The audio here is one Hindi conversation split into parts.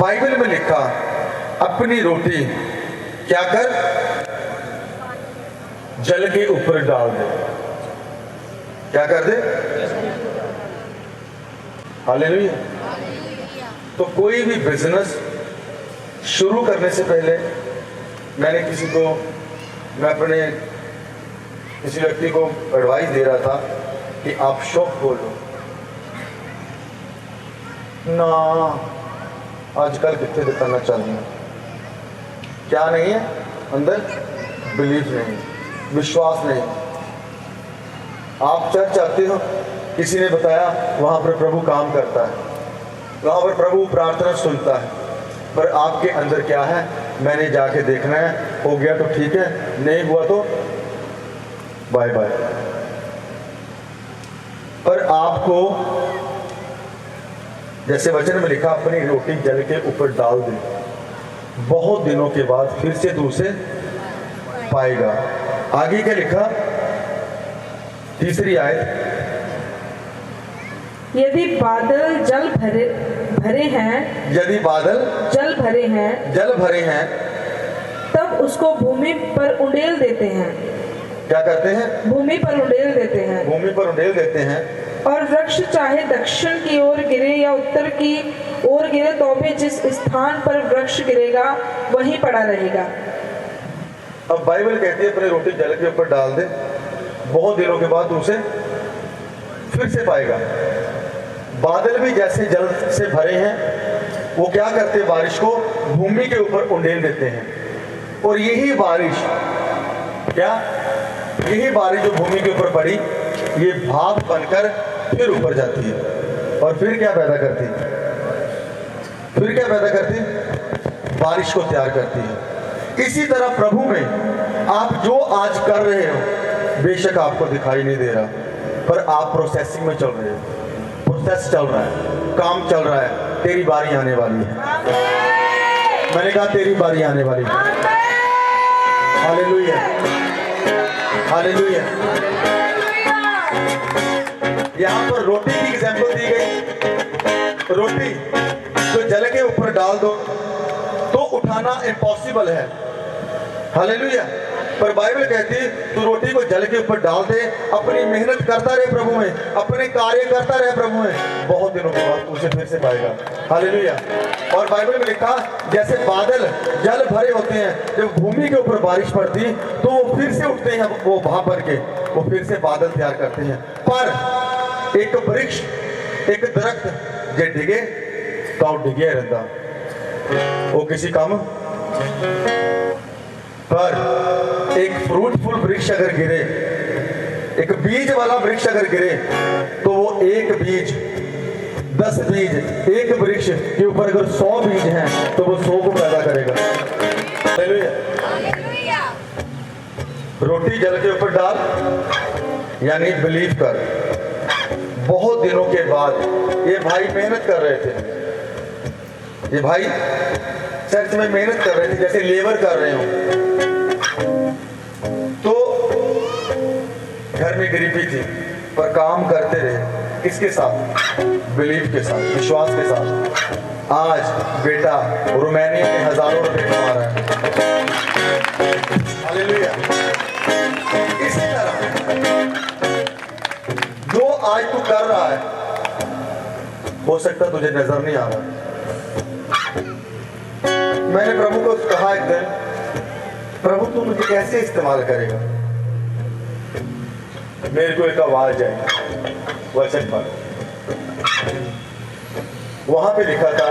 बाइबल में लिखा, अपनी रोटी क्या कर, जल के ऊपर डाल दे। क्या कर दे? हालेलुया। तो कोई भी बिजनेस शुरू करने से पहले मैं अपने किसी व्यक्ति को एडवाइस दे रहा था कि आप शॉप खोलो ना। आजकल कितने दिखाना चाहिए, क्या नहीं है अंदर, बिलीफ नहीं, विश्वास नहीं। आप चर्च आते हो, किसी ने बताया वहां पर प्रभु काम करता है, वहां पर प्रभु प्रार्थना सुनता है, पर आपके अंदर क्या है मैंने जाके देखना है। हो गया तो ठीक है, नहीं हुआ तो बाय बाय। पर आपको जैसे वचन में लिखा, अपनी रोटी जल के ऊपर डाल दे, बहुत दिनों के बाद फिर से तू उसे पाएगा। आगे क्या लिखा, तीसरी आयत, यदि बादल जल भरे हैं, यदि बादल जल भरे हैं तब उसको भूमि पर उंडेल देते हैं। क्या करते हैं? भूमि पर उंडेल देते हैं। भूमि पर उंडेल देते हैं। और वृक्ष चाहे दक्षिण की ओर गिरे या उत्तर की ओर गिरे, तो भी जिस स्थान पर वृक्ष गिरेगा वहीं पड़ा रहेगा। अब बाइबल कहती है अपनी रोटी जल के ऊपर डाल दे, बहुत दिनों के बाद उसे फिर से पाएगा। बादल भी जैसे जल से भरे हैं, वो क्या करते हैं, बारिश को भूमि के ऊपर उंडेल देते हैं। और यही बारिश जो भूमि के ऊपर पड़ी, ये भाप बनकर फिर ऊपर जाती है और फिर क्या पैदा करती है? बारिश को तैयार करती है। इसी तरह प्रभु में आप जो आज कर रहे हो, बेशक आपको दिखाई नहीं दे रहा, पर आप प्रोसेसिंग में चल रहे हो, प्रोसेस चल रहा है, काम चल रहा है। तेरी बारी आने वाली है। मैंने कहा तेरी बारी आने वाली है। Hallelujah, hallelujah. यहाँ पर रोटी की एग्जाम्पल दी गई। रोटी जो जल के ऊपर डाल दो तो उठाना इम्पॉसिबल है। हालेलुया। पर बाइबल कहती है तू रोटी को जल के ऊपर डाल दे, अपनी मेहनत करता रहे प्रभु में, अपने कार्य करता रहे प्रभु में, बहुत दिनों के बाद उसे फिर से पाएगा। हालेलुया। और बाइबल में लिखा, जैसे बादल जल भरे होते हैं, जब भूमि के ऊपर बारिश पड़ती तो वो फिर से उठते हैं, वो भाप भर के वो फिर से बादल तैयार करते हैं। पर एक वृक्ष, एक दरख्त जे डिगे तो डिगे रहता, वो किसी काम, पर एक फ्रूटफुल वृक्ष अगर गिरे, एक बीज वाला वृक्ष अगर गिरे, तो वो एक बीज 10 बीज, एक वृक्ष के ऊपर अगर 100 बीज हैं तो वो 100 को पैदा करेगा। रोटी जल के ऊपर डाल, यानी बिलीव कर। बहुत दिनों के बाद ये भाई मेहनत कर रहे थे, ये भाई चर्च में मेहनत कर रहे थे, जैसे लेबर कर रहे हो। तो घर में गरीबी थी, पर काम करते रहे। किसके साथ? बिलीव के साथ, विश्वास के साथ। आज बेटा रोमानिया में हजारों रुपए कमा रहा है। हालेलुया। इसी तरह जो आज तू कर रहा है, हो सकता तुझे नजर नहीं आ रहा। मैंने प्रभु को कहा एक दिन, प्रभु तू मुझे कैसे इस्तेमाल करेगा? मेरे को एक आवाज आई वचन पर, वहां पे लिखा था,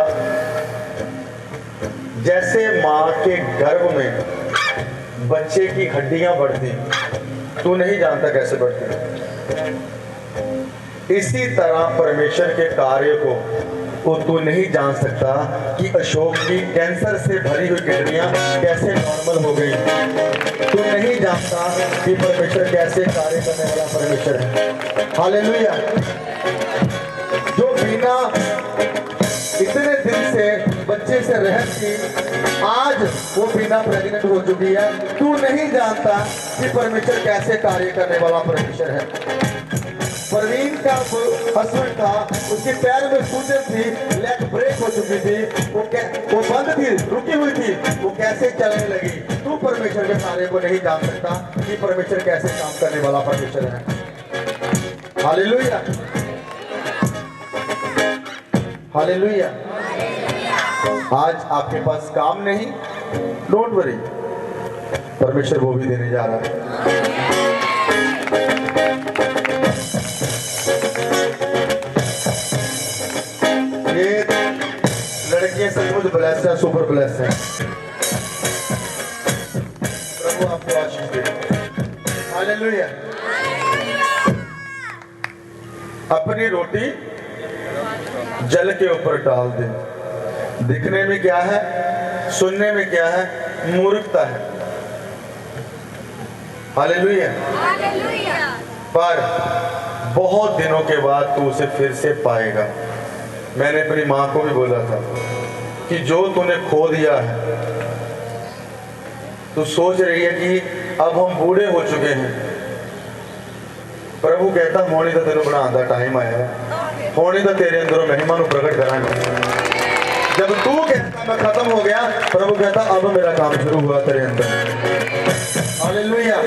जैसे मां के गर्भ में बच्चे की हड्डियां बढ़ती, तू नहीं जानता कैसे बढ़ती, इसी तरह परमेश्वर के कार्य को तू नहीं जान सकता कि अशोक की कैंसर से भरी हुई किडनियां कैसे नॉर्मल हो गई। तू नहीं जानता कि परमेश्वर कैसे कार्य करने वाला परमेश्वर है। हालेलुया। जो बिना इतने दिन से बच्चे से रहती, आज वो बिना प्रेग्नेंट हो चुकी है। तू नहीं जानता कि परमेश्वर कैसे कार्य करने वाला परमेश्वर है। परवीन का हस्बैंड था, उसके पैर में सूजन थी, लेग ब्रेक हो चुकी थी, वो थी, रुकी हुई थी, वो कैसे चलने लगी। तू परमेश्वर के कार्य को नहीं जान सकता कि परमेश्वर कैसे काम करने वाला परमेश्वर है। Hallelujah, hallelujah. आज आपके पास काम नहीं, डोंट वरी, परमेश्वर वो भी देने जा रहा है। ये लड़कियां सचमुच ब्लेस्ड है, सुपर ब्लेस्ड है। प्रभु आपको आशीष दे। हालेलुया। अपनी रोटी जल के ऊपर डाल दे। दिखने में क्या है, सुनने में क्या है, मूर्खता है। हालेलुया। पर बहुत दिनों के बाद तू उसे फिर से पाएगा। मैंने अपनी माँ को भी बोला था कि जो तूने खो दिया है, तू सोच रही है कि अब हम बूढ़े हो चुके हैं। प्रभु कहता होनी तो तेरे बनाने का टाइम आया है, होनी तो तेरे अंदर महिमा को प्रकट करांगा। जब तू कहता मैं खत्म हो गया, प्रभु कहता अब मेरा काम शुरू हुआ तेरे अंदर। हालेलुया।